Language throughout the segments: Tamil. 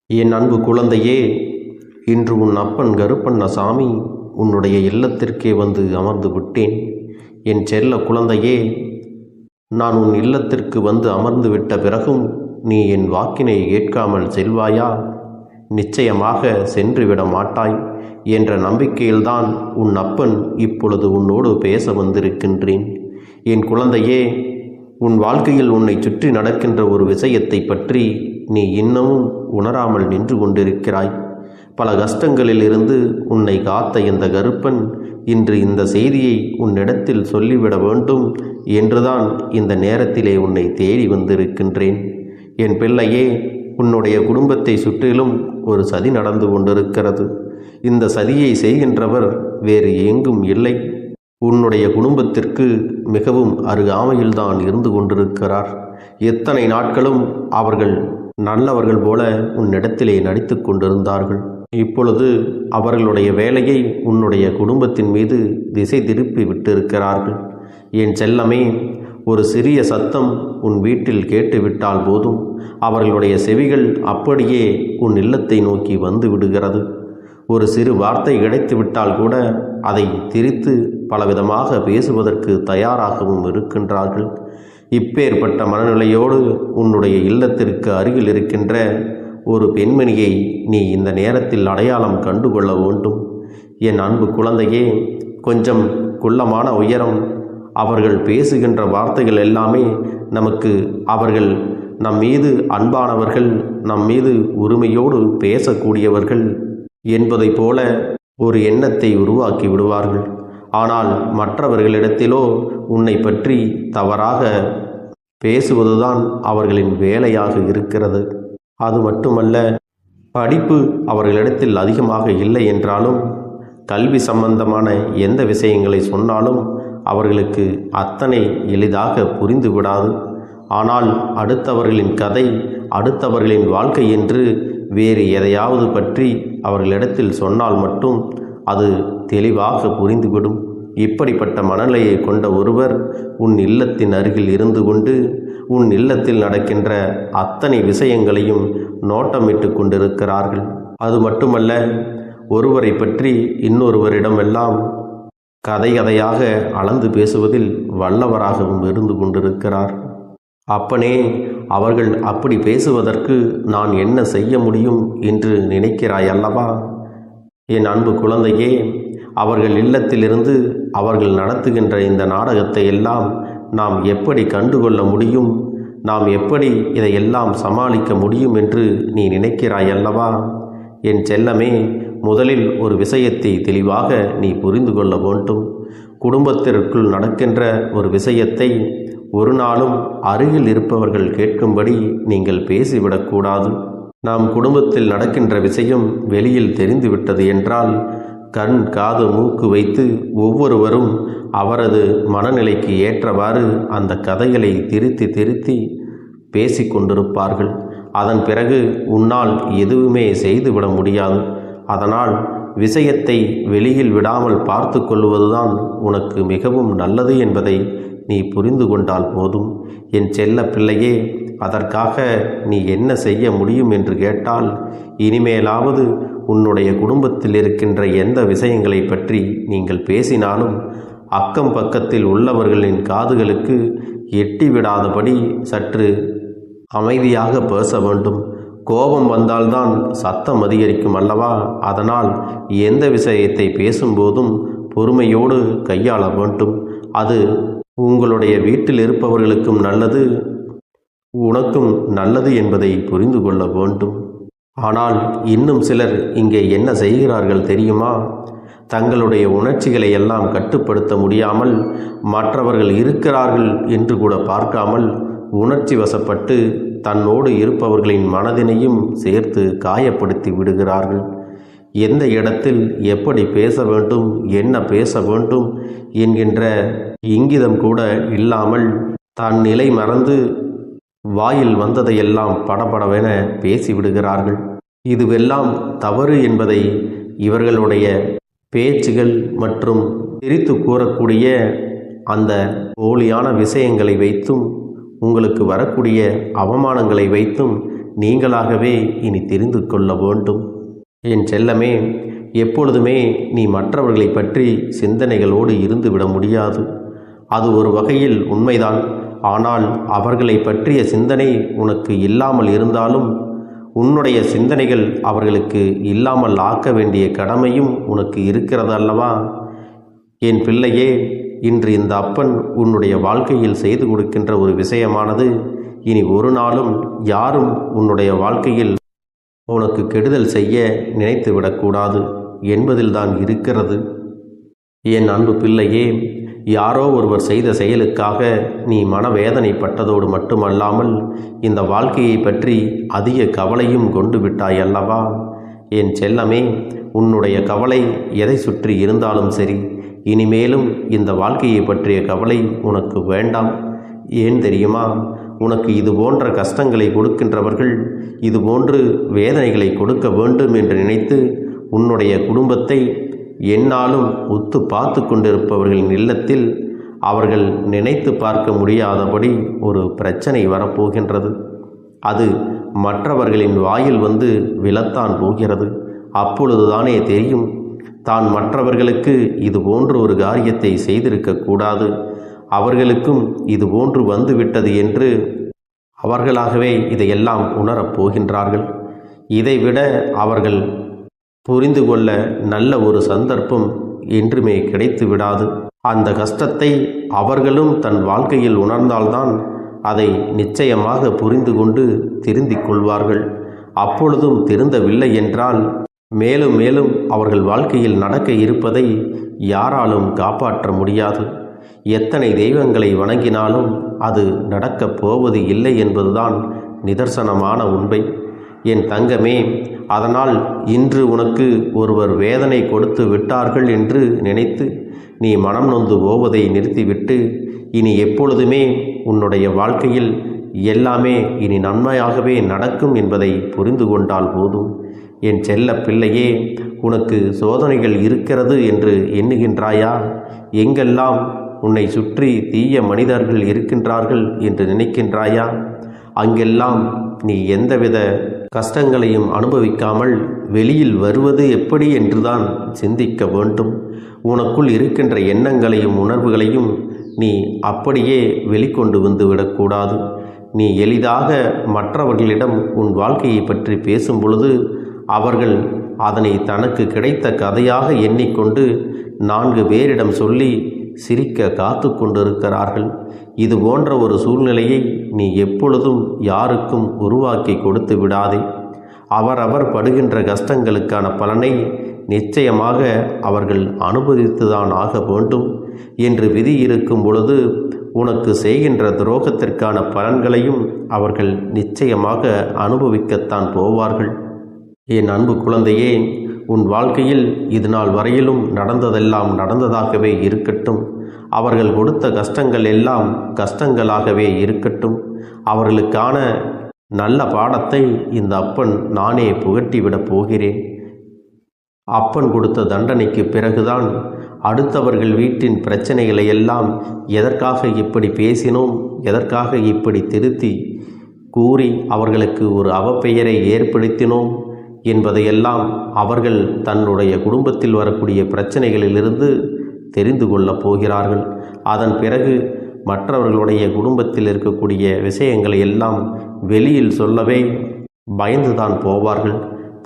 என் அன்பு குழந்தையே, இன்று உன் அப்பன் கருப்பண்ணசாமி உன்னுடைய இல்லத்திற்கே வந்து அமர்ந்து விட்டேன். என் செல்ல குழந்தையே, நான் உன் இல்லத்திற்கு வந்து அமர்ந்து விட்ட பிறகும் நீ என் வாக்கினை ஏற்காமல் செல்வாயா? நிச்சயமாக சென்றுவிட மாட்டாய் என்ற நம்பிக்கையில்தான் உன் அப்பன் இப்பொழுது உன்னோடு பேச வந்திருக்கின்றேன். என் குழந்தையே, உன் வாழ்க்கையில் உன்னை சுற்றி நடக்கின்ற ஒரு விஷயத்தை பற்றி நீ இன்னமும் உணராமல் நின்று கொண்டிருக்கிறாய். பல கஷ்டங்களில் இருந்து உன்னை காத்த இந்த கருப்பன் இன்று இந்த செய்தியை உன்னிடத்தில் சொல்லிவிட வேண்டும் என்றுதான் இந்த நேரத்திலே உன்னை தேடி வந்திருக்கின்றேன். என் பிள்ளையே, உன்னுடைய குடும்பத்தை சுற்றிலும் ஒரு சதி நடந்து கொண்டிருக்கிறது. இந்த சதியை செய்கின்றவர் வேறு எங்கும் இல்லை, உன்னுடைய குடும்பத்திற்கு மிகவும் அருகாமையில்தான் இருந்து கொண்டிருக்கிறார். எத்தனை நாட்களும் அவர்கள் நல்லவர்கள் போல உன்னிடத்திலே நடித்து கொண்டிருந்தார்கள். இப்பொழுது அவர்களுடைய வேலையை உன்னுடைய குடும்பத்தின் மீது திசை திருப்பி விட்டிருக்கிறார்கள். என் செல்லமே, ஒரு சிறிய சத்தம் உன் வீட்டில் கேட்டுவிட்டால் போதும், அவர்களுடைய செவிகள் அப்படியே உன் இல்லத்தை நோக்கி வந்து விடுகிறது. ஒரு சிறு வார்த்தை கிடைத்துவிட்டால் கூட அதை திரித்து பலவிதமாக பேசுவதற்கு தயாராகவும் இருக்கின்றார்கள். இப்பேற்பட்ட மனநிலையோடு உன்னுடைய இல்லத்திற்கு அருகில் இருக்கின்ற ஒரு பெண்மணியை நீ இந்த நேரத்தில் அடையாளம் கண்டுகொள்ள வேண்டும். என் அன்பு குழந்தையே, கொஞ்சம் குள்ளமான உயரம், அவர்கள் பேசுகின்ற வார்த்தைகள் எல்லாமே நமக்கு அவர்கள் நம் மீது அன்பானவர்கள், நம் மீது உரிமையோடு பேசக்கூடியவர்கள் என்பதைப் போல ஒரு எண்ணத்தை உருவாக்கி விடுவார்கள். ஆனால் மற்றவர்களிடத்திலோ உன்னை பற்றி தவறாக பேசுவதுதான் அவர்களின் வேலையாக இருக்கிறது. அது மட்டுமல்ல, படிப்பு அவர்களிடத்தில் அதிகமாக இல்லை என்றாலும் கல்வி சம்பந்தமான எந்த விஷயங்களை சொன்னாலும் அவர்களுக்கு அத்தனை எளிதாக புரிந்து விடாது. ஆனால் அடுத்தவர்களின் கதை, அடுத்தவர்களின் வாழ்க்கை என்று வேறு எதையாவது பற்றி அவர்களிடத்தில் சொன்னால் மட்டும் அது தெளிவாக புரிந்துவிடும். இப்படிப்பட்ட மனநிலையை கொண்ட ஒருவர் உன் இல்லத்தின் அருகில் இருந்து கொண்டு உன் இல்லத்தில் நடக்கின்ற அத்தனை விஷயங்களையும் நோட்டமிட்டு கொண்டிருக்கிறார்கள். அது மட்டுமல்ல, ஒருவரை பற்றி இன்னொருவரிடமெல்லாம் கதையாக அளந்து பேசுவதில் வல்லவராகவும் இருந்து கொண்டிருக்கிறார். அப்பனே, அவர்கள் அப்படி பேசுவதற்கு நான் என்ன செய்ய முடியும் என்று நினைக்கிறாய் அல்லவா? என் அன்பு குழந்தையே, அவர்கள் இல்லத்திலிருந்து அவர்கள் நடத்துகின்ற இந்த நாடகத்தை எல்லாம் நாம் எப்படி கண்டுகொள்ள முடியும், நாம் எப்படி இதையெல்லாம் சமாளிக்க முடியும் என்று நீ நினைக்கிறாய் அல்லவா? என் செல்லமே, முதலில் ஒரு விஷயத்தை தெளிவாக நீ புரிந்து கொள்ள வேண்டும். குடும்பத்திற்குள் நடக்கின்ற ஒரு விஷயத்தை ஒரு நாளும் அருகில் இருப்பவர்கள் கேட்கும்படி நீங்கள் பேசிவிடக்கூடாது. நாம் குடும்பத்தில் நடக்கின்ற விஷயம் வெளியில் தெரிந்துவிட்டது என்றால் கண், காது, மூக்கு வைத்து ஒவ்வொருவரும் அவரது மனநிலைக்கு ஏற்றவாறு அந்த கதைகளை திருத்தி பேசிக்கொண்டிருப்பார்கள். அதன் பிறகு உன்னால் எதுவுமே செய்துவிட முடியாது. அதனால் விஷயத்தை வெளியில் விடாமல் பார்த்து கொள்வதுதான் உனக்கு மிகவும் நல்லது என்பதை நீ புரிந்து கொண்டால் போதும். என் செல்ல பிள்ளையே, அதற்காக நீ என்ன செய்ய முடியும் என்று கேட்டால், இனிமேலாவது உன்னுடைய குடும்பத்தில் இருக்கின்ற எந்த விஷயங்களை பற்றி நீங்கள் பேசினாலும் அக்கம் பக்கத்தில் உள்ளவர்களின் காதுகளுக்கு எட்டிவிடாதபடி சற்று அமைதியாக பேச வேண்டும். கோபம் வந்தால்தான் சத்தம் அதிகரிக்கும் அல்லவா? அதனால் எந்த விஷயத்தை பேசும்போதும் பொறுமையோடு கையாள வேண்டும். அது உங்களுடைய வீட்டில் இருப்பவர்களுக்கும் நல்லது, உனக்கும் நல்லது என்பதை புரிந்து கொள்ள வேண்டும். ஆனால் இன்னும் சிலர் இங்கே என்ன செய்கிறார்கள் தெரியுமா? தங்களுடைய உணர்ச்சிகளை எல்லாம் கட்டுப்படுத்த முடியாமல் மற்றவர்கள் இருக்கிறார்கள் என்று கூட பார்க்காமல் உணர்ச்சி வசப்பட்டு தன்னோடு இருப்பவர்களின் மனதினையும் சேர்த்து காயப்படுத்தி விடுகிறார்கள். எந்த இடத்தில் எப்படி பேச வேண்டும், என்ன பேச வேண்டும் என்கின்ற இங்கிதம் கூட இல்லாமல் தன் நிலை மறந்து வாயில் வந்ததையெல்லாம் படபடவென பேசிவிடுகிறார்கள். இதுவெல்லாம் தவறு என்பதை இவர்களுடைய பேச்சுகள் மற்றும் திரித்து கூறக்கூடிய அந்த போலியான விஷயங்களை வைத்தும் உங்களுக்கு வரக்கூடிய அவமானங்களை வைத்தும் நீங்களாகவே இனி தெரிந்து கொள்ள வேண்டும். என் செல்லமே, எப்பொழுதுமே நீ மற்றவர்களை பற்றி சிந்தனைகளோடு இருந்துவிட முடியாது. அது ஒரு வகையில் உண்மைதான். ஆனால் அவர்களை பற்றிய சிந்தனை உனக்கு இல்லாமல் இருந்தாலும் உன்னுடைய சிந்தனைகள் அவர்களுக்கு இல்லாமல் ஆக்க வேண்டிய கடமையும் உனக்கு இருக்கிறது அல்லவா? என் பிள்ளையே, இன்று இந்த அப்பன் உன்னுடைய வாழ்க்கையில் செய்து கொடுக்கின்ற ஒரு விஷயமானது இனி ஒரு நாளும் யாரும் உன்னுடைய வாழ்க்கையில் உனக்கு கெடுதல் செய்ய நினைத்து விடக்கூடாது என்பதில்தான் இருக்கிறது. என் அன்பு பிள்ளையே, யாரோ ஒருவர் செய்த செயலுக்காக நீ மனவேதனைப்பட்டதோடு மட்டுமல்லாமல் இந்த வாழ்க்கையை பற்றி அதிக கவலையும் கொண்டு விட்டாய் அல்லவா? என் செல்லமே, உன்னுடைய கவலை எதை சுற்றி இருந்தாலும் சரி, இனிமேலும் இந்த வாழ்க்கையை பற்றிய கவலை உனக்கு வேண்டாம். ஏன் தெரியுமா? உனக்கு இது போன்ற கஷ்டங்களை கொடுக்கின்றவர்கள் இதுபோன்று வேதனைகளை கொடுக்க வேண்டும் என்று நினைத்து உன்னுடைய குடும்பத்தை எந்நாளும் உத்து பார்த்து கொண்டிருப்பவர்களின் இல்லத்தில் அவர்கள் நினைத்து பார்க்க முடியாதபடி ஒரு பிரச்சனை வரப்போகின்றது. அது மற்றவர்களின் வாயில் வந்து விழத்தான் போகிறது. அப்பொழுதுதானே தெரியும், தான் மற்றவர்களுக்கு இது போன்று ஒரு காரியத்தை செய்திருக்கக்கூடாது, அவர்களுக்கும் இது போன்று வந்துவிட்டது என்று அவர்களாகவே இதையெல்லாம் உணரப் போகின்றார்கள். இதைவிட அவர்கள் புரிந்து கொள்ள நல்ல ஒரு சந்தர்ப்பம் என்றுமே கிடைத்து விடாது. அந்த கஷ்டத்தை அவர்களும் தன் வாழ்க்கையில் உணர்ந்தால்தான் அதை நிச்சயமாக புரிந்து கொண்டு திருந்திக் கொள்வார்கள். அப்பொழுதும் திருந்தவில்லை என்றால் மேலும் மேலும் அவர்கள் வாழ்க்கையில் நடக்க இருப்பதை யாராலும் காப்பாற்ற முடியாது. எத்தனை தெய்வங்களை வணங்கினாலும் அது நடக்கப் போவது இல்லை என்பதுதான் நிதர்சனமான உண்மை. என் தங்கமே, அதனால் இன்று உனக்கு ஒருவர் வேதனை கொடுத்து விட்டார்கள் என்று நினைத்து நீ மனம் நொந்து போவதை நிறுத்திவிட்டு இனி எப்பொழுதுமே உன்னுடைய வாழ்க்கையில் எல்லாமே இனி நன்மையாகவே நடக்கும் என்பதை புரிந்து கொண்டால் போதும். என் செல்ல பிள்ளையே, உனக்கு சோதனைகள் இருக்கிறது என்று எண்ணுகின்றாயா? எங்கெல்லாம் உன்னை சுற்றி தீய மனிதர்கள் இருக்கின்றார்கள் என்று நினைக்கின்றாயா? அங்கெல்லாம் நீ எந்தவித கஷ்டங்களையும் அனுபவிக்காமல் வெளியில் வருவது எப்படி என்றுதான் சிந்திக்க வேண்டும். உனக்குள் இருக்கின்ற எண்ணங்களையும் உணர்வுகளையும் நீ அப்படியே வெளிக்கொண்டு வந்து விடக்கூடாது. நீ எளிதாக மற்றவர்களிடம் உன் வாழ்க்கையை பற்றி பேசும் பொழுது அவர்கள் அதனை தனக்கு கிடைத்த கதையாக எண்ணிக்கொண்டு 4 பேரிடம் சொல்லி சிரிக்க காத்து கொண்டிருக்கிறார்கள். இது போன்ற ஒரு சூழ்நிலையை நீ எப்பொழுதும் யாருக்கும் உருவாக்கி கொடுத்து விடாதே. அவரவர் படுகின்ற கஷ்டங்களுக்கான பலனை நிச்சயமாக அவர்கள் அனுபவித்துதான் ஆக வேண்டும் என்று விதி இருக்கும் பொழுது உனக்கு செய்கின்ற துரோகத்திற்கான பலன்களையும் அவர்கள் நிச்சயமாக அனுபவிக்கத்தான் போவார்கள். என் அன்பு குழந்தையே, உன் வாழ்க்கையில் இது நாள் வரையிலும் நடந்ததெல்லாம் நடந்ததாகவே இருக்கட்டும். அவர்கள் கொடுத்த கஷ்டங்கள் எல்லாம் கஷ்டங்களாகவே இருக்கட்டும். அவர்களுக்கான நல்ல பாடத்தை இந்த அப்பன் நானே புகட்டிவிடப் போகிறேன். அப்பன் கொடுத்த தண்டனைக்கு பிறகுதான் அடுத்தவர்கள் வீட்டின் பிரச்சனைகளை எல்லாம் எதற்காக இப்படி பேசினோம், எதற்காக இப்படி திருத்தி கூறி அவர்களுக்கு ஒரு அவப்பெயரை ஏற்படுத்தினோம் என்பதையெல்லாம் அவர்கள் தன்னுடைய குடும்பத்தில் வரக்கூடிய பிரச்சனைகளிலிருந்து தெரிந்து கொள்ளப் போகிறார்கள். அதன் பிறகு மற்றவர்களுடைய குடும்பத்தில் இருக்கக்கூடிய விஷயங்களை எல்லாம் வெளியில் சொல்லவே பயந்துதான் போவார்கள்.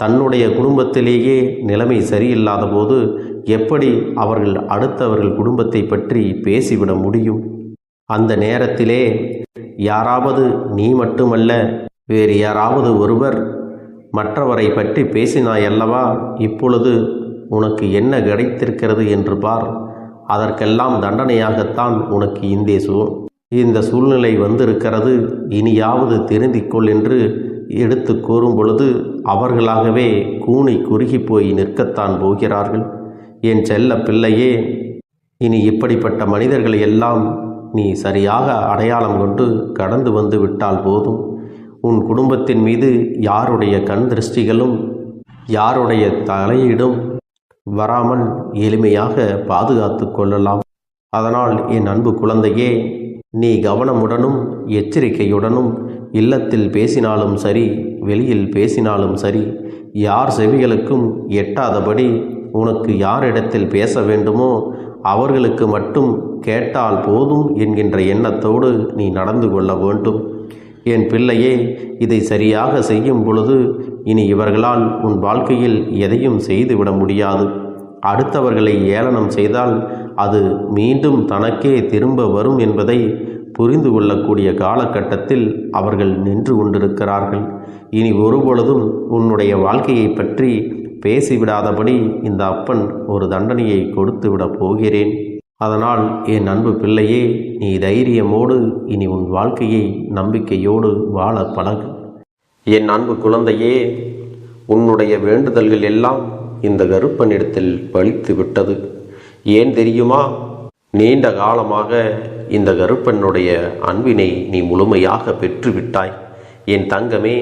தன்னுடைய குடும்பத்திலேயே நிலைமை சரியில்லாத போது எப்படி அவர்கள் அடுத்தவர்கள் குடும்பத்தை பற்றி பேசிவிட முடியும்? அந்த நேரத்திலே யாராவது, நீ மட்டுமல்ல வேறு யாராவது ஒருவர் மற்றவரை பற்றி பேசினாயல்லவா, இப்பொழுது உனக்கு என்ன கிடைத்திருக்கிறது என்று பார். அதற்கெல்லாம் தண்டனையாகத்தான் உனக்கு இந்த சூழ்நிலை வந்திருக்கிறது. இனியாவது திருந்திக்கொள் என்று எடுத்து கூறும் பொழுது அவர்களாகவே கூனி குறுகி போய் நிற்கத்தான் போகிறார்கள். என் செல்ல பிள்ளையே, இனி இப்படிப்பட்ட மனிதர்களை எல்லாம் நீ சரியாக அடையாளம் கொண்டு கடந்து வந்து விட்டால் போதும். உன் குடும்பத்தின் மீது யாருடைய கண் திருஷ்டிகளும் யாருடைய தலையீடும் வராமல் எளிமையாக பாதுகாத்து கொள்ளலாம். அதனால் என் அன்பு குழந்தையே, நீ கவனமுடனும் எச்சரிக்கையுடனும் இல்லத்தில் பேசினாலும் சரி, வெளியில் பேசினாலும் சரி, யார் செவிகளுக்கும் எட்டாதபடி உனக்கு யாரிடத்தில் பேச வேண்டுமோ அவர்களுக்கு மட்டும் கேட்டால் போதும் என்கின்ற எண்ணத்தோடு நீ நடந்து கொள்ள வேண்டும். என் பிள்ளையே, இதை சரியாக செய்யும் பொழுது இனி இவர்களால் உன் வாழ்க்கையில் எதையும் செய்துவிட முடியாது. அடுத்தவர்களை ஏளனம் செய்தால் அது மீண்டும் தனக்கே திரும்ப வரும் என்பதை புரிந்து கொள்ளக்கூடிய காலகட்டத்தில் அவர்கள் நின்று கொண்டிருக்கிறார்கள். இனி ஒருபொழுதும் உன்னுடைய வாழ்க்கையை பற்றி பேசிவிடாதபடி இந்த அப்பன் ஒரு தண்டனையை கொடுத்துவிடப் போகிறேன். அதனால் என் அன்பு பிள்ளையே, நீ தைரியமோடு இனி உன் வாழ்க்கையை நம்பிக்கையோடு வாழ பழகு. என் அன்பு குழந்தையே, உன்னுடைய வேண்டுதல்கள் எல்லாம் இந்த கருப்பனிடத்தில் பலித்து விட்டது. ஏன் தெரியுமா? நீண்ட காலமாக இந்த கருப்பனுடைய அன்பினை நீ முழுமையாக பெற்றுவிட்டாய். என் தங்கமே,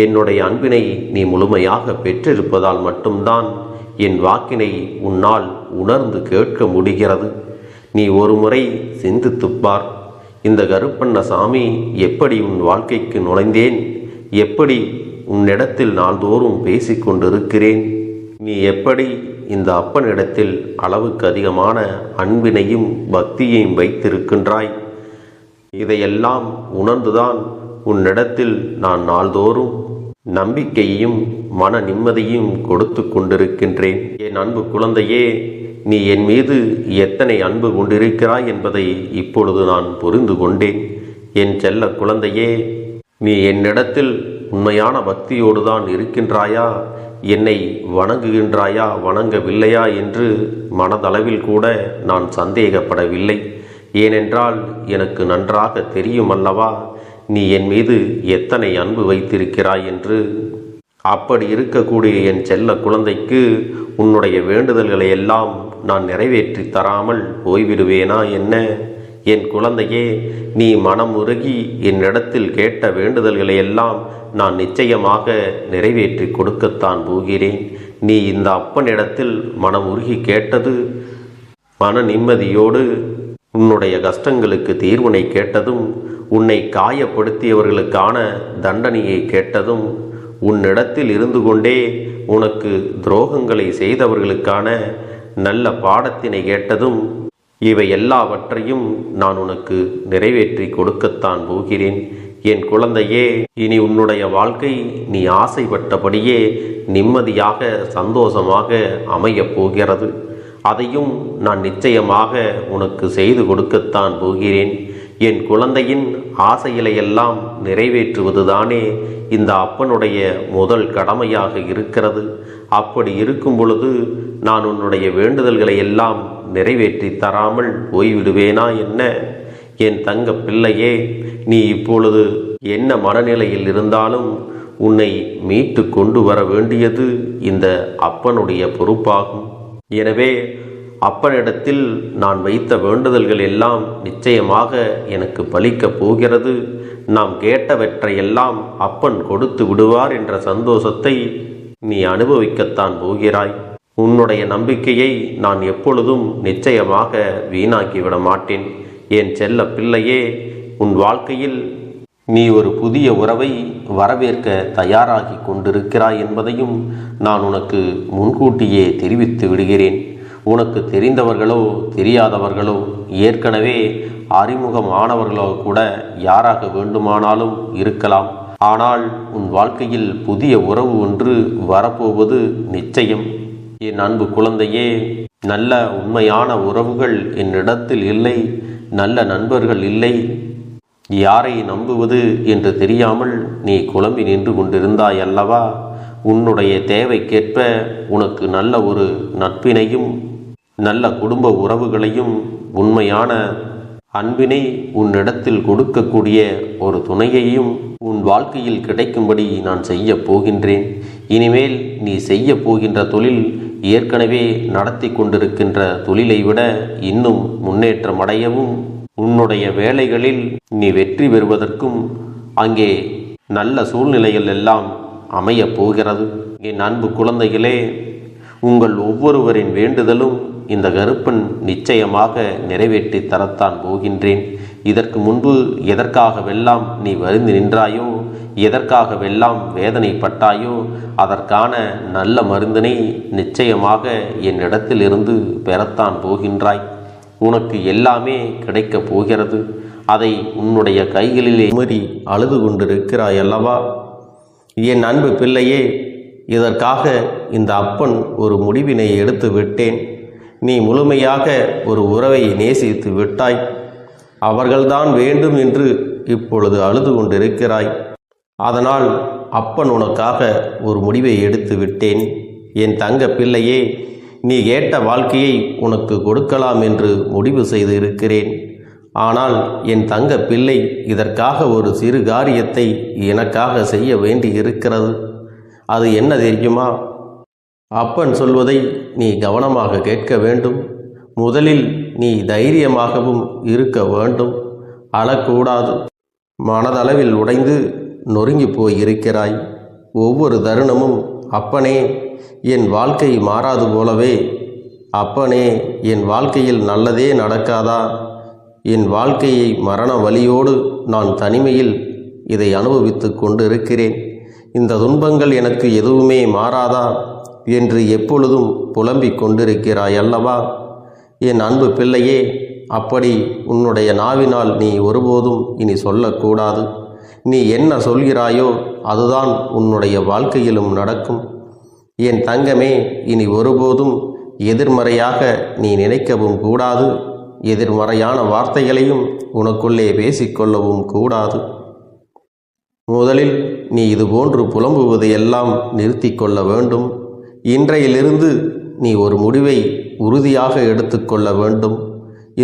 என்னுடைய அன்பினை நீ முழுமையாக பெற்றிருப்பதால் மட்டும்தான் என் வாக்கினை உன்னால் உணர்ந்து கேட்க முடிகிறது. நீ ஒரு முறை சிந்தித்துப்பார். இந்த கருப்பண்ணசாமி எப்படி உன் வாழ்க்கைக்கு நுழைந்தேன், எப்படி உன்னிடத்தில் நாள்தோறும் பேசிக்கொண்டிருக்கிறேன், நீ எப்படி இந்த அப்பனிடத்தில் அளவுக்கு அதிகமான அன்பினையும் பக்தியையும் வைத்திருக்கின்றாய். இதையெல்லாம் உணர்ந்துதான் உன்னிடத்தில் நான் நாள்தோறும் நம்பிக்கையையும் மன நிம்மதியும் கொடுத்து கொண்டிருக்கின்றேன். என் அன்பு குழந்தையே, நீ என் மீது எத்தனை அன்பு கொண்டிருக்கிறாய் என்பதை இப்பொழுது நான் புரிந்து கொண்டேன். என் செல்ல குழந்தையே, நீ என்னிடத்தில் உண்மையான பக்தியோடு தான் இருக்கின்றாயா, என்னை வணங்குகின்றாயா வணங்கவில்லையா என்று மனதளவில் கூட நான் சந்தேகப்படவில்லை. ஏனென்றால் எனக்கு நன்றாக தெரியும் அல்லவா நீ என் மீது எத்தனை அன்பு வைத்திருக்கிறாய் என்று. அப்படி இருக்கக்கூடிய என் செல்ல குழந்தைக்கு உன்னுடைய வேண்டுதல்களை எல்லாம் நான் நிறைவேற்றி தராமல் போய்விடுவேனா என்ன? என் குழந்தையே, நீ மனம் உருகி என்னிடத்தில் கேட்ட வேண்டுதல்களை எல்லாம் நான் நிச்சயமாக நிறைவேற்றி கொடுக்கத்தான் போகிறேன். நீ இந்த அப்பனிடத்தில் மனம் உருகி கேட்டது, மன நிம்மதியோடு உன்னுடைய கஷ்டங்களுக்கு தீர்வினை கேட்டதும், உன்னை காயப்படுத்தியவர்களுக்கான தண்டனையை கேட்டதும், உன்னிடத்தில் இருந்து கொண்டே உனக்கு துரோகங்களை செய்தவர்களுக்கான நல்ல பாடத்தினை கேட்டதும், இவை எல்லாவற்றையும் நான் உனக்கு நிறைவேற்றி கொடுக்கத்தான் போகிறேன். என் குழந்தையே, இனி உன்னுடைய வாழ்க்கை நீ ஆசைப்பட்டபடியே நிம்மதியாக சந்தோஷமாக அமையப் போகிறது. அதையும் நான் நிச்சயமாக உனக்கு செய்து கொடுக்கத்தான் போகிறேன். என் குழந்தையின் ஆசைகளையெல்லாம் நிறைவேற்றுவதுதானே இந்த அப்பனுடைய முதல் கடமையாக இருக்கிறது. அப்படி இருக்கும் பொழுது நான் உன்னுடைய வேண்டுதல்களை எல்லாம் நிறைவேற்றி தராமல் போய்விடுவேனா என்ன? என் தங்க பிள்ளையே, நீ இப்பொழுது என்ன மனநிலையில் இருந்தாலும் உன்னை மீட்டு கொண்டு வர வேண்டியது இந்த அப்பனுடைய பொறுப்பாகும். எனவே அப்பனிடத்தில் நான் வைத்த வேண்டுதல்கள் எல்லாம் நிச்சயமாக எனக்கு பலிக்கப் போகிறது. நாம் கேட்டவற்றையெல்லாம் அப்பன் கொடுத்து விடுவார் என்ற சந்தோஷத்தை நீ அனுபவிக்கத்தான் போகிறாய். உன்னுடைய நம்பிக்கையை நான் எப்பொழுதும் நிச்சயமாக வீணாக்கிவிட மாட்டேன். என் செல்ல பிள்ளையே, உன் வாழ்க்கையில் நீ ஒரு புதிய உறவை வரவேற்க தயாராகி கொண்டிருக்கிறாய் என்பதையும் நான் உனக்கு முன்கூட்டியே தெரிவித்து விடுகிறேன். உனக்கு தெரிந்தவர்களோ தெரியாதவர்களோ ஏற்கனவே அறிமுகமானவர்களோ கூட யாராக வேண்டுமானாலும் இருக்கலாம். ஆனால் உன் வாழ்க்கையில் புதிய உறவு ஒன்று வரப்போவது நிச்சயம். என் அன்பு குழந்தையே, நல்ல உண்மையான உறவுகள் என்னிடத்தில் இல்லை, நல்ல நண்பர்கள் இல்லை. யாரை நம்புவது என்று தெரியாமல் நீ குழம்பி நின்று கொண்டிருந்தாய் அல்லவா? உன்னுடைய தேவைக்கேற்ப உனக்கு நல்ல ஒரு நட்பினையும் நல்ல குடும்ப உறவுகளையும் உண்மையான அன்பினை உன்னிடத்தில் கொடுக்கக்கூடிய ஒரு துணையையும் உன் வாழ்க்கையில் கிடைக்கும்படி நான் செய்ய போகின்றேன். இனிமேல் நீ செய்ய போகின்ற தொழில் ஏற்கனவே நடத்தி கொண்டிருக்கின்ற தொழிலை விட இன்னும் முன்னேற்றம் அடையவும், உன்னுடைய வேலைகளில் நீ வெற்றி பெறுவதற்கும் அங்கே நல்ல சூழ்நிலைகள் எல்லாம் அமையப் போகிறது. என் அன்பு குழந்தைகளே, உங்கள் ஒவ்வொருவரின் வேண்டுதலும் இந்த கருப்பன் நிச்சயமாக நிறைவேற்றி தரத்தான் போகின்றேன். இதற்கு முன்பு எதற்காகவெல்லாம் நீ வருந்தி நின்றாயோ, எதற்காகவெல்லாம் வேதனைப்பட்டாயோ, அதற்கான நல்ல மருந்தினை நிச்சயமாக என்னிடத்திலிருந்து பெறத்தான் போகின்றாய். உனக்கு எல்லாமே கிடைக்கப் போகிறது. அதை உன்னுடைய கைகளிலே உமறி அழுது கொண்டிருக்கிறாய் அல்லவா? என் அன்பு பிள்ளையே, இதற்காக இந்த அப்பன் ஒரு முடிவினை எடுத்து விட்டேன். நீ முழுமையாக ஒரு உறவை நேசித்து விட்டாய். அவர்கள்தான் வேண்டும் என்று இப்பொழுது அழுது கொண்டிருக்கிறாய். அதனால் அப்பன் உனக்காக ஒரு முடிவை எடுத்து விட்டேன். என் தங்க பிள்ளையே, நீ கேட்ட வாழ்க்கையை உனக்கு கொடுக்கலாம் என்று முடிவு செய்து இருக்கிறேன். ஆனால் என் தங்க பிள்ளை, இதற்காக ஒரு சிறு காரியத்தை எனக்காக செய்ய வேண்டி இருக்கிறது. அது என்ன தெரியுமா? அப்பன் சொல்வதை நீ கவனமாக கேட்க வேண்டும். முதலில் நீ தைரியமாகவும் இருக்க வேண்டும். அழக்கூடாது. மனதளவில் உடைந்து நொறுங்கி போய் இருக்கிறாய். ஒவ்வொரு தருணமும் அப்பனே, என் வாழ்க்கை மாறாது போலவே, அப்பனே, என் வாழ்க்கையில் நல்லதே நடக்காதா, என் வாழ்க்கையை மரண வலியோடு நான் தனிமையில் இதை அனுபவித்து கொண்டு இருக்கிறேன். இந்த துன்பங்கள் எனக்கு எதுவுமே மாறாதா என்று எப்பொழுதும் புலம்பிக் கொண்டிருக்கிறாய் அல்லவா? என் அன்பு பிள்ளையே, அப்படி உன்னுடைய நாவினால் நீ ஒருபோதும் இனி சொல்லக்கூடாது. நீ என்ன சொல்கிறாயோ அதுதான் உன்னுடைய வாழ்க்கையிலும் நடக்கும். என் தங்கமே, இனி ஒருபோதும் எதிர்மறையாக நீ நினைக்கவும் கூடாது. எதிர்மறையான வார்த்தைகளையும் உனக்குள்ளே பேசிக்கொள்ளவும் கூடாது. முதலில் நீ இதுபோன்று புலம்புவதை எல்லாம் நிறுத்தி கொள்ள வேண்டும். இன்றையிலிருந்து நீ ஒரு முடிவை உறுதியாக எடுத்துக்கொள்ள வேண்டும்.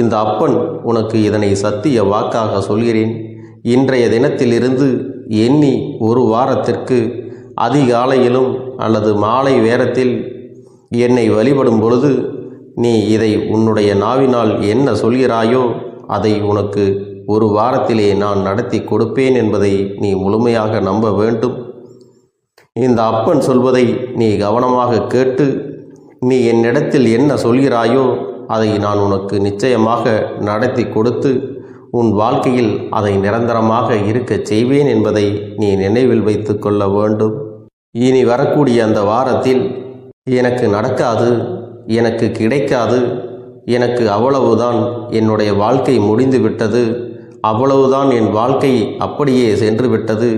இந்த அப்பன் உனக்கு இதனை சத்திய வாக்காக சொல்கிறேன். இன்றைய தினத்திலிருந்து எண்ணி ஒரு வாரத்திற்கு அதிகாலையிலும் அல்லது மாலை நேரத்தில் என்னை வழிபடும் பொழுது நீ இதை உன்னுடைய நாவினால் என்ன சொல்கிறாயோ அதை உனக்கு ஒரு வாரத்திலே நான் நடத்தி கொடுப்பேன் என்பதை நீ முழுமையாக நம்ப வேண்டும். இந்த அப்பன் சொல்வதை நீ கவனமாக கேட்டு நீ என்னிடத்தில் என்ன சொல்கிறாயோ அதை நான் உனக்கு நிச்சயமாக நடத்தி கொடுத்து உன் வாழ்க்கையில் அதை நிரந்தரமாக இருக்கச் செய்வேன் என்பதை நீ நினைவில் வைத்து கொள்ள வேண்டும். இனி வரக்கூடிய அந்த வாரத்தில் எனக்கு நடக்காது, எனக்கு கிடைக்காது, எனக்கு அவ்வளவுதான், என்னுடைய வாழ்க்கை முடிந்து விட்டது, அவ்வளவுதான், என் வாழ்க்கை அப்படியே சென்று விட்டது,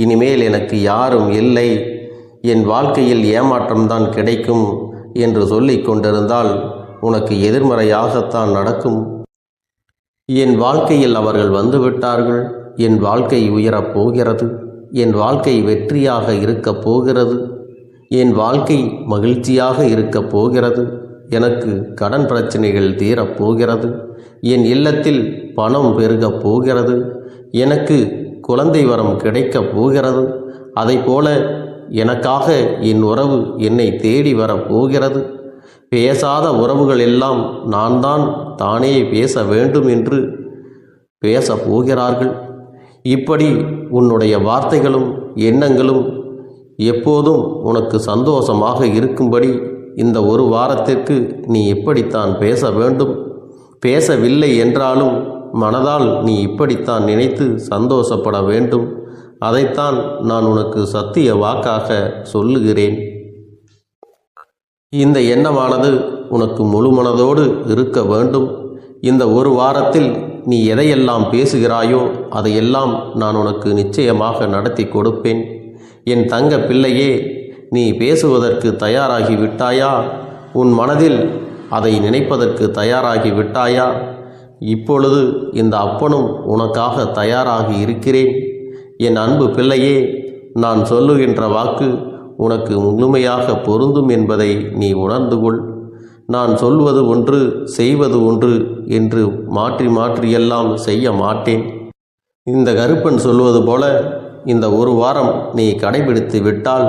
இனிமேல் எனக்கு யாரும் இல்லை, என் வாழ்க்கையில் ஏமாற்றம்தான் கிடைக்கும் என்று சொல்லிக் கொண்டிருந்தால் உனக்கு எதிர்மறையாகத்தான் நடக்கும். என் வாழ்க்கையில் அவர்கள் வந்துவிட்டார்கள், என் வாழ்க்கை உயரப் போகிறது, என் வாழ்க்கை வெற்றியாக இருக்கப் போகிறது, என் வாழ்க்கை மகிழ்ச்சியாக இருக்கப் போகிறது, எனக்கு கடன் பிரச்சனைகள் தீரப் போகிறது, என் இல்லத்தில் பணம் பெருகப் போகிறது, எனக்கு குழந்தை வரம் கிடைக்கப் போகிறது, அதைப்போல எனக்காக என் உறவு என்னை தேடி வரப்போகிறது, பேசாத உறவுகள் எல்லாம் நான் தான் தானே பேச வேண்டும் என்று பேசப் போகிறார்கள். இப்படி உன்னுடைய வார்த்தைகளும் எண்ணங்களும் எப்போதும் உனக்கு சந்தோஷமாக இருக்கும்படி இந்த ஒரு வாரத்திற்கு நீ இப்படித்தான் பேச வேண்டும். பேசவில்லை என்றாலும் மனதால் நீ இப்படித்தான் நினைத்து சந்தோஷப்பட வேண்டும். அதைத்தான் நான் உனக்கு சத்திய வாக்காக சொல்லுகிறேன். இந்த எண்ணமானது உனக்கு முழு மனதோடு இருக்க வேண்டும். இந்த ஒரு வாரத்தில் நீ எதையெல்லாம் பேசுகிறாயோ அதையெல்லாம் நான் உனக்கு நிச்சயமாக நடத்தி கொடுப்பேன். என் தங்க பிள்ளையே, நீ பேசுவதற்கு தயாராகி விட்டாயா? உன் மனதில் அதை நினைப்பதற்கு தயாராகி விட்டாயா? இப்பொழுது இந்த அப்பனும் உனக்காக தயாராகி இருக்கிறேன். என் அன்பு பிள்ளையே, நான் சொல்லுகின்ற வாக்கு உனக்கு முழுமையாக பொருந்தும் என்பதை நீ உணர்ந்து கொள். நான் சொல்வது ஒன்று செய்வது ஒன்று என்று மாற்றி மாற்றியெல்லாம் செய்ய மாட்டேன். இந்த கருப்பன் சொல்வது போல இந்த ஒரு வாரம் நீ கடைபிடித்து விட்டால்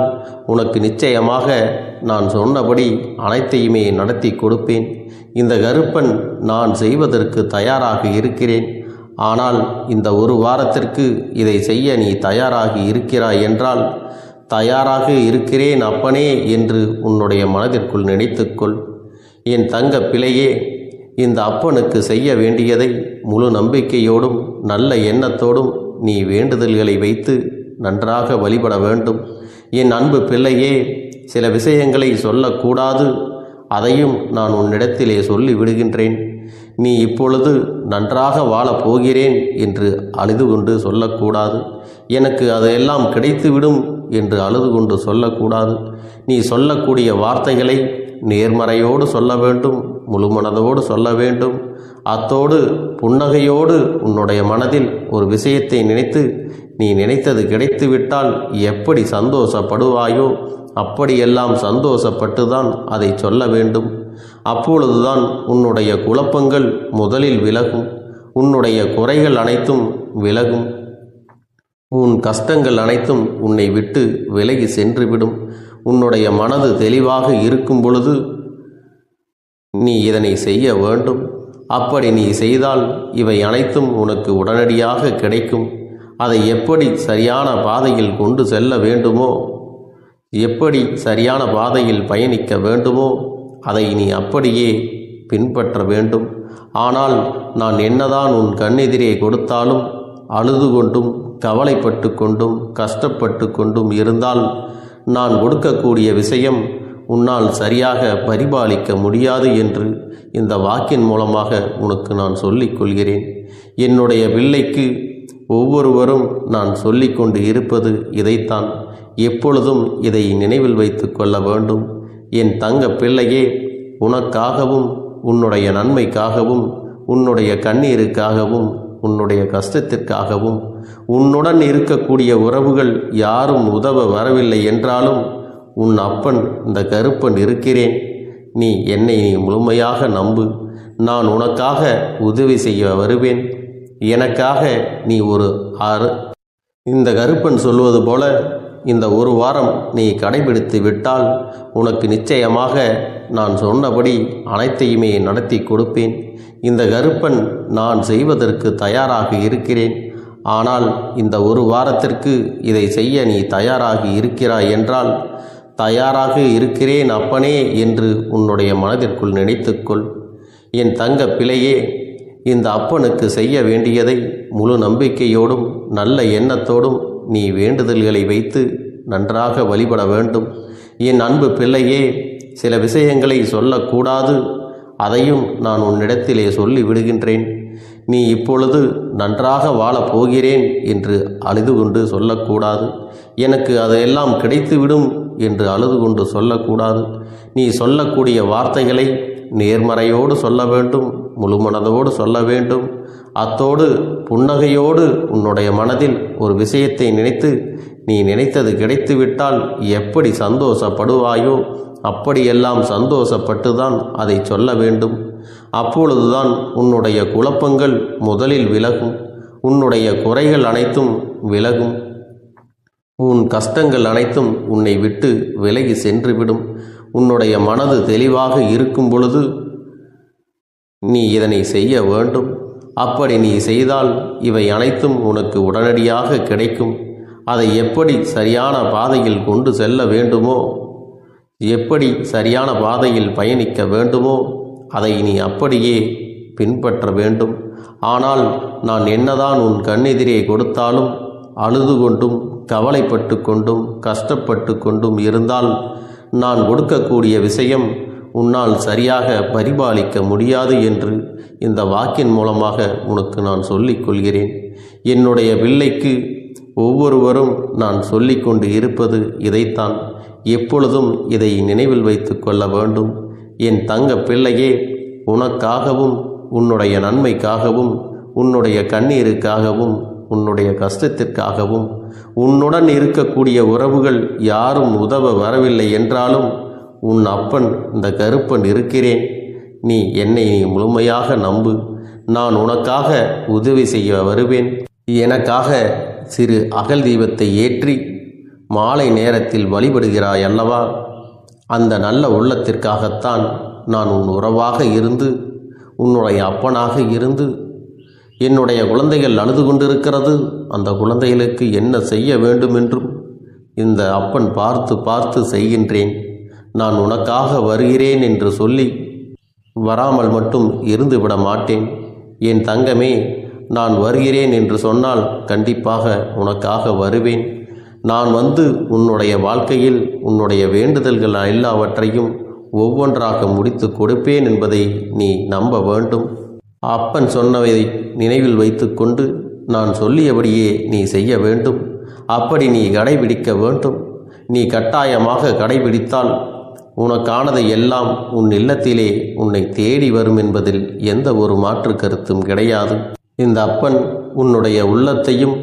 உனக்கு நிச்சயமாக நான் சொன்னபடி அனைத்தையுமே நடத்தி கொடுப்பேன். இந்த கருப்பன் நான் செய்வதற்கு தயாராக இருக்கிறேன். ஆனால் இந்த ஒரு வாரத்திற்கு இதை செய்ய நீ தயாராகி இருக்கிறாய் என்றால், தயாராக இருக்கிறேன் அப்பனே என்று உன்னுடைய மனதிற்குள் நினைத்துக்கொள். என் தங்க பிள்ளையே, இந்த அப்பனுக்கு செய்ய வேண்டியதை முழு நம்பிக்கையோடும் நல்ல எண்ணத்தோடும் நீ வேண்டுதல்களை வைத்து நன்றாக வழிபட வேண்டும். என் அன்பு பிள்ளையே, சில விஷயங்களை சொல்லக்கூடாது, அதையும் நான் உன்னிடத்திலே சொல்லி விடுகின்றேன். நீ இப்பொழுது நன்றாக வாழப் போகிறேன் என்று அழுது கொண்டு சொல்லக்கூடாது. எனக்கு அதையெல்லாம் கிடைத்துவிடும் என்று அழுது கொண்டு சொல்லக்கூடாது. நீ சொல்லக்கூடிய வார்த்தைகளை நேர்மறையோடு சொல்ல வேண்டும், முழு மனதோடு சொல்ல வேண்டும். அத்தோடு புன்னகையோடு உன்னுடைய மனதில் ஒரு விஷயத்தை நினைத்து நீ நினைத்தது கிடைத்துவிட்டால் எப்படி சந்தோஷப்படுவாயோ அப்படியெல்லாம் சந்தோஷப்பட்டுதான் அதை சொல்ல வேண்டும். அப்பொழுதுதான் உன்னுடைய குழப்பங்கள் முதலில் விலகும், உன்னுடைய குறைகள் அனைத்தும் விலகும், உன் கஷ்டங்கள் அனைத்தும் உன்னை விட்டு விலகி சென்றுவிடும். உன்னுடைய மனது தெளிவாக இருக்கும் பொழுது நீ இதனை செய்ய வேண்டும். அப்படி நீ செய்தால் இவை அனைத்தும் உனக்கு உடனடியாக கிடைக்கும். அதை எப்படி சரியான பாதையில் கொண்டு செல்ல வேண்டுமோ, எப்படி சரியான பாதையில் பயணிக்க வேண்டுமோ அதை நீ அப்படியே பின்பற்ற வேண்டும். ஆனால் நான் என்னதான் உன் கண்ணெதிரே கொடுத்தாலும் அழுது கொண்டும் கவலைப்பட்டு கொண்டும் கஷ்டப்பட்டு கொண்டும் இருந்தால் நான் கொடுக்கக்கூடிய விஷயம் உன்னால் சரியாக பரிபாலிக்க முடியாது என்று இந்த வாக்கின் மூலமாக உனக்கு நான் சொல்லிக் கொள்கிறேன். என்னுடைய பிள்ளைக்கு ஒவ்வொருவரும் நான் சொல்லிக்கொண்டு இருப்பது இதைத்தான். எப்பொழுதும் இதை நினைவில் வைத்து கொள்ள வேண்டும். என் தங்க பிள்ளையே, உனக்காகவும் உன்னுடைய நன்மைக்காகவும் உன்னுடைய கண்ணீருக்காகவும் உன்னுடைய கஷ்டத்திற்காகவும் உன்னுடன் இருக்கக்கூடிய உறவுகள் யாரும் உதவ வரவில்லை என்றாலும் உன் அப்பன் இந்த கருப்பன் இருக்கிறேன். நீ என்னை முழுமையாக நம்பு. நான் உனக்காக உதவி செய்ய வருவேன். எனக்காக நீ இந்த கருப்பன் சொல்வது போல இந்த ஒரு வாரம் நீ கடைபிடித்து விட்டால் உனக்கு நிச்சயமாக நான் சொன்னபடி அனைத்தையுமே நடத்தி கொடுப்பேன். இந்த கருப்பன் நான் செய்வதற்கு தயாராக இருக்கிறேன். ஆனால் இந்த ஒரு வாரத்திற்கு இதை செய்ய நீ தயாராகி இருக்கிறாய் என்றால், தயாராக இருக்கிறேன் அப்பனே என்று உன்னுடைய மனதிற்குள் நினைத்துக்கொள். என் தங்க பிள்ளையே, இந்த அப்பனுக்கு செய்ய வேண்டியதை முழு நம்பிக்கையோடும் நல்ல எண்ணத்தோடும் நீ வேண்டுதல்களை வைத்து நன்றாக வழிபட வேண்டும். என் அன்பு பிள்ளையே, சில விஷயங்களை சொல்லக்கூடாது, அதையும் நான் உன்னிடத்திலே சொல்லி விடுகின்றேன். நீ இப்பொழுது நன்றாக வாழப் போகிறேன் என்று அழுது கொண்டு சொல்லக்கூடாது. எனக்கு அதையெல்லாம் கிடைத்துவிடும் என்று அழுது கொண்டு சொல்லக்கூடாது. நீ சொல்லக்கூடிய வார்த்தைகளை நேர்மறையோடு சொல்ல வேண்டும், முழு மனதோடு சொல்ல வேண்டும். அத்தோடு புன்னகையோடு உன்னுடைய மனதில் ஒரு விஷயத்தை நினைத்து நீ நினைத்தது கிடைத்துவிட்டால் எப்படி சந்தோஷப்படுவாயோ அப்படியெல்லாம் சந்தோஷப்பட்டுதான் அதை சொல்ல வேண்டும். அப்பொழுதுதான் உன்னுடைய குழப்பங்கள் முதலில் விலகும், உன்னுடைய குறைகள் அனைத்தும் விலகும், உன் கஷ்டங்கள் அனைத்தும் உன்னை விட்டு விலகி சென்றுவிடும். உன்னுடைய மனது தெளிவாக இருக்கும் பொழுது நீ இதனை செய்ய வேண்டும். அப்படி நீ செய்தால் இவை அனைத்தும் உனக்கு உடனடியாக கிடைக்கும். அதை எப்படி சரியான பாதையில் கொண்டு செல்ல வேண்டுமோ, எப்படி சரியான பாதையில் பயணிக்க வேண்டுமோ அதை நீ அப்படியே பின்பற்ற வேண்டும். ஆனால் நான் என்னதான் உன் கண்ணெதிரே கொடுத்தாலும் அழுது கொண்டும் கவலைப்பட்டு கொண்டும் கஷ்டப்பட்டு கொண்டும் இருந்தால் நான் கொடுக்கக்கூடிய விஷயம் உன்னால் சரியாக பரிபாலிக்க முடியாது என்று இந்த வாக்கின் மூலமாக உனக்கு நான் சொல்லிக் கொள்கிறேன். என்னுடைய பிள்ளைக்கு ஒவ்வொருவரும் நான் சொல்லிக்கொண்டு இருப்பது இதைத்தான். எப்பொழுதும் இதை நினைவில் வைத்து கொள்ள வேண்டும். என் தங்க பிள்ளையே, உனக்காகவும் உன்னுடைய நன்மைக்காகவும் உன்னுடைய கண்ணீருக்காகவும் உன்னுடைய கஷ்டத்திற்காகவும் உன்னுடன் இருக்கக்கூடிய உறவுகள் யாரும் உதவ வரவில்லை என்றாலும் உன் அப்பன் இந்த கருப்பன் இருக்கிறேன். நீ என்னை முழுமையாக நம்பு. நான் உனக்காக உதவி செய்ய வருவேன். எனக்காக சிறு அகல் தீபத்தை ஏற்றி மாலை நேரத்தில் வழிபடுகிறாய் அல்லவா? அந்த நல்ல உள்ளத்திற்காகத்தான் நான் உன் உறவாக இருந்து உன்னுடைய அப்பனாக இருந்து என்னுடைய குழந்தைகள் அழுது கொண்டிருக்கிறது, அந்த குழந்தைகளுக்கு என்ன செய்ய வேண்டும் என்றும் இந்த அப்பன் பார்த்து பார்த்து செய்கின்றேன். நான் உனக்காக வருகிறேன் என்று சொல்லி வராமல் மட்டும் இருந்துவிட மாட்டேன். என் தங்கமே, நான் வருகிறேன் என்று சொன்னால் கண்டிப்பாக உனக்காக வருவேன். நான் வந்து உன்னுடைய வாழ்க்கையில் உன்னுடைய வேண்டுதல்கள் எல்லாவற்றையும் ஒவ்வொன்றாக முடித்து கொடுப்பேன் என்பதை நீ நம்ப வேண்டும். அப்பன் சொன்னதை நினைவில் வைத்துக்கொண்டு நான் சொல்லியபடியே நீ செய்ய வேண்டும். அப்படி நீ கடைபிடிக்க வேண்டும். நீ கட்டாயமாக கடைபிடித்தால் உனக்கானதை எல்லாம் உன் இல்லத்திலே உன்னை தேடி வரும் என்பதில் எந்த ஒரு மாற்று கருத்தும் கிடையாது. இந்த அப்பன் உன்னுடைய உள்ளத்தையும்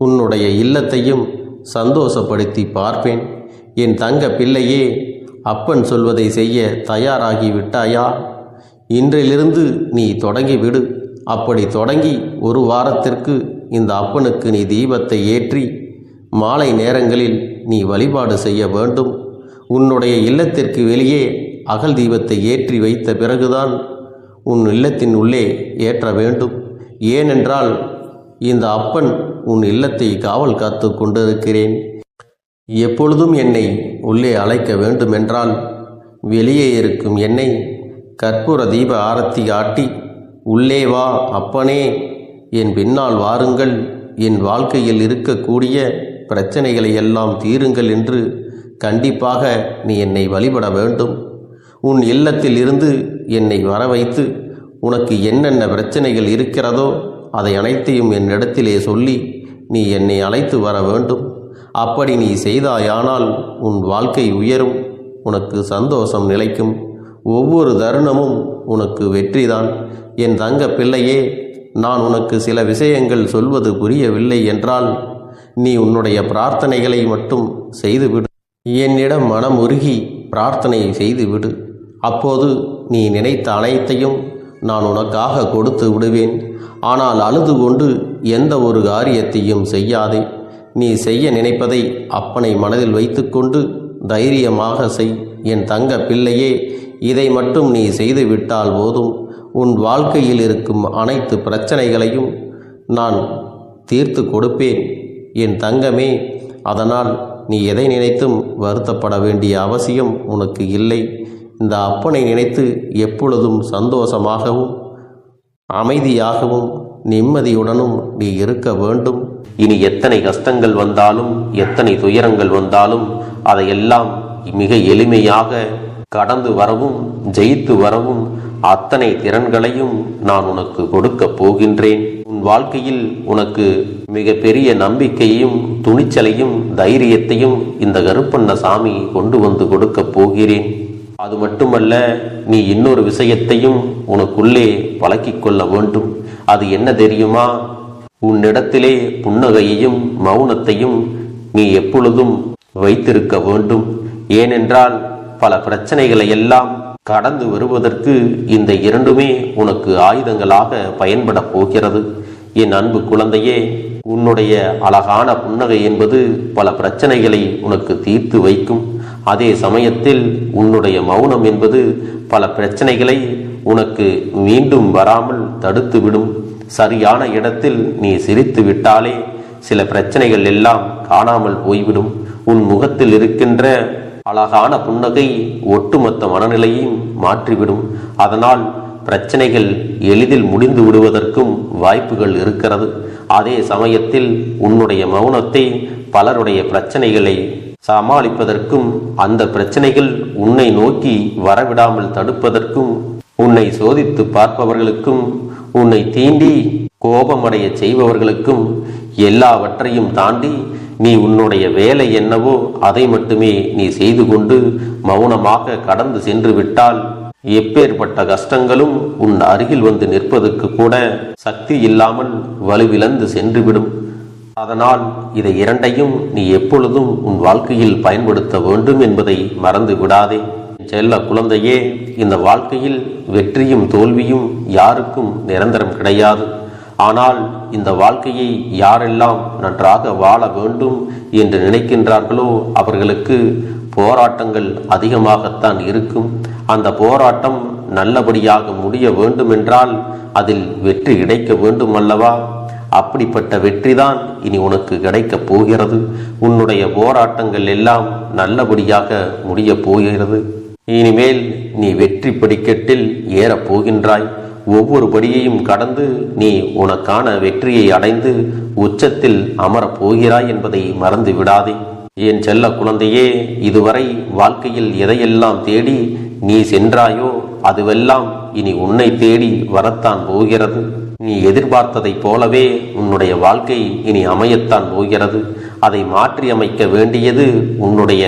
உன்னுடைய இல்லத்தையும் சந்தோஷப்படுத்தி பார்ப்பேன். என் தங்க பிள்ளையே, அப்பன் சொல்வதை செய்ய தயாராகி விட்டாயா? இன்றிலிருந்து நீ தொடங்கிவிடு. அப்படி தொடங்கி ஒரு வாரத்திற்கு இந்த அப்பனுக்கு நீ தீபத்தை ஏற்றி மாலை நேரங்களில் நீ வழிபாடு செய்ய வேண்டும். உன்னுடைய இல்லத்திற்கு வெளியே அகல் தீபத்தை ஏற்றி வைத்த பிறகுதான் உன் இல்லத்தின் உள்ளே ஏற்ற வேண்டும். ஏனென்றால் இந்த அப்பன் உன் இல்லத்தை காவல் காத்து கொண்டிருக்கிறேன். எப்பொழுதும் என்னை உள்ளே அழைக்க வேண்டுமென்றால் வெளியே இருக்கும் என்னை கற்பூர தீப ஆரத்தி ஆட்டி உள்ளே வா அப்பனே, என் பின்னால் வாருங்கள், என் வாழ்க்கையில் இருக்கக்கூடிய பிரச்சனைகளை எல்லாம் தீருங்கள் என்று கண்டிப்பாக நீ என்னை வழிபட வேண்டும். உன் இல்லத்தில் இருந்து என்னை வர வைத்து உனக்கு என்னென்ன பிரச்சனைகள் இருக்கிறதோ அதை அனைத்தையும் என்னிடத்திலே சொல்லி நீ என்னை அழைத்து வர வேண்டும். அப்படி நீ செய்தாயானால் உன் வாழ்க்கை உயரும், உனக்கு சந்தோஷம் நிலைக்கும், ஒவ்வொரு தருணமும் உனக்கு வெற்றிதான். என் தங்க பிள்ளையே, நான் உனக்கு சில விஷயங்கள் சொல்வது புரியவில்லை என்றால் நீ உன்னுடைய பிரார்த்தனைகளை மட்டும் செய்துவிடு. என்னிடம் மனமுருகி பிரார்த்தனை செய்துவிடு. அப்போது நீ நினைத்த அனைத்தையும் நான் உனக்காக கொடுத்து விடுவேன். ஆனால் அழுது கொண்டு எந்த ஒரு காரியத்தையும் செய்யாதே. நீ செய்ய நினைப்பதை அப்பனை மனதில் வைத்துக்கொண்டு தைரியமாக செய். என் தங்க பிள்ளையே, இதை மட்டும் நீ செய்துவிட்டால் போதும். உன் வாழ்க்கையில் இருக்கும் அனைத்து பிரச்சனைகளையும் நான் தீர்த்து கொடுப்பேன் என் தங்கமே. அதனால் நீ எதை நினைத்தும் வருத்தப்பட வேண்டிய அவசியம் உனக்கு இல்லை. இந்த அப்பனை நினைத்து எப்பொழுதும் சந்தோஷமாகவும் அமைதியாகவும் நிம்மதியுடனும் நீ இருக்க வேண்டும். இனி எத்தனை கஷ்டங்கள் வந்தாலும் எத்தனை துயரங்கள் வந்தாலும் அதையெல்லாம் மிக எளிமையாக கடந்து வரவும் ஜெயித்து வரவும் அத்தனை திறன்களையும் நான் உனக்கு கொடுக்க போகின்றேன். உன் வாழ்க்கையில் உனக்கு மிக பெரிய நம்பிக்கையும் துணிச்சலையும் தைரியத்தையும் இந்த கருப்பண்ணசாமி கொண்டு வந்து கொடுக்க போகிறேன். அது மட்டுமல்ல, நீ இன்னொரு விஷயத்தையும் உனக்குள்ளே பழக்கிக் கொள்ள வேண்டும். அது என்ன தெரியுமா? உன்னிடத்திலே புன்னகையையும் மௌனத்தையும் நீ எப்பொழுதும் வைத்திருக்க வேண்டும். ஏனென்றால் பல பிரச்சனைகளை எல்லாம் கடந்து வருவதற்கு இந்த இரண்டுமே உனக்கு ஆயுதங்களாக பயன்பட போகிறது. என் அன்பு குழந்தையே, உன்னுடைய அழகான புன்னகை என்பது பல பிரச்சனைகளை உனக்கு தீர்த்து வைக்கும். அதே சமயத்தில் உன்னுடைய மௌனம் என்பது பல பிரச்சனைகளை உனக்கு மீண்டும் வராமல் தடுத்துவிடும். சரியான இடத்தில் நீ சிரித்து விட்டாலே சில பிரச்சனைகள் எல்லாம் காணாமல் போய்விடும். உன் முகத்தில் இருக்கின்ற அழகான புன்னகை ஒட்டுமொத்த மனநிலையையும் மாற்றிவிடும். அதனால் பிரச்சனைகள் எளிதில் முடிந்து விடுவதற்கும் வாய்ப்புகள் இருக்கிறது. அதே சமயத்தில் உன்னுடைய மௌனத்தை பலருடைய பிரச்சனைகளை சமாளிப்பதற்கும் அந்த பிரச்சனைகள் உன்னை நோக்கி வரவிடாமல் தடுப்பதற்கும் உன்னை சோதித்து பார்ப்பவர்களுக்கும் உன்னை தீண்டி கோபமடைய செய்பவர்களுக்கும் எல்லாவற்றையும் தாண்டி நீ உன்னுடைய வேலை என்னவோ அதை மட்டுமே நீ செய்து கொண்டு மௌனமாக கடந்து சென்று விட்டால் எப்பேற்பட்ட கஷ்டங்களும் உன் அருகில் வந்து நிற்பதற்கு கூட சக்தி இல்லாமல் வலுவிழந்து சென்றுவிடும். அதனால் இதை இரண்டையும் நீ எப்பொழுதும் உன் வாழ்க்கையில் பயன்படுத்த வேண்டும் என்பதை மறந்து விடாதே. செல்ல குழந்தையே, இந்த வாழ்க்கையில் வெற்றியும் தோல்வியும் யாருக்கும் நிரந்தரம் கிடையாது. ஆனால் இந்த வாழ்க்கையை யாரெல்லாம் நன்றாக வாழ வேண்டும் என்று நினைக்கின்றார்களோ அவர்களுக்கு போராட்டங்கள் அதிகமாகத்தான் இருக்கும். அந்த போராட்டம் நல்லபடியாக முடிய வேண்டுமென்றால் அதில் வெற்றி கிடைக்க வேண்டும் அல்லவா? அப்படிப்பட்ட வெற்றிதான் இனி உனக்கு கிடைக்கப் போகிறது. உன்னுடைய போராட்டங்கள் எல்லாம் நல்லபடியாக முடிய போகிறது. இனிமேல் நீ வெற்றி படிக்கட்டில் ஏறப் போகின்றாய். ஒவ்வொரு படியையும் கடந்து நீ உனக்கான வெற்றியை அடைந்து உச்சத்தில் அமரப் போகிறாய் என்பதை மறந்து விடாதே. என் செல்ல குழந்தையே, இதுவரை வாழ்க்கையில் எதையெல்லாம் தேடி நீ சென்றாயோ அதுவெல்லாம் இனி உன்னை தேடி வரத்தான் போகிறது. நீ எதிர்பார்த்ததைப் போலவே உன்னுடைய வாழ்க்கை இனி அமையத்தான் போகிறது. அதை மாற்றி அமைக்க வேண்டியது உன்னுடைய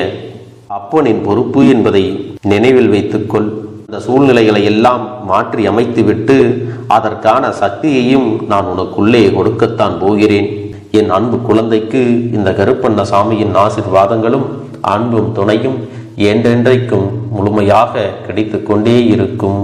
அப்பனின் பொறுப்பு என்பதை நினைவில் வைத்துக்கொள். இந்த சூழ்நிலைகளை எல்லாம் மாற்றி அமைத்துவிட்டு அதற்கான சக்தியையும் நான் உனக்குள்ளே கொடுக்கத்தான் போகிறேன். என் அன்பு குழந்தைக்கு இந்த கருப்பண்ணசாமியின் ஆசீர்வாதங்களும் அன்பும் துணையும் என்றென்றைக்கும் முழுமையாக கிடைத்து கொண்டே இருக்கும்.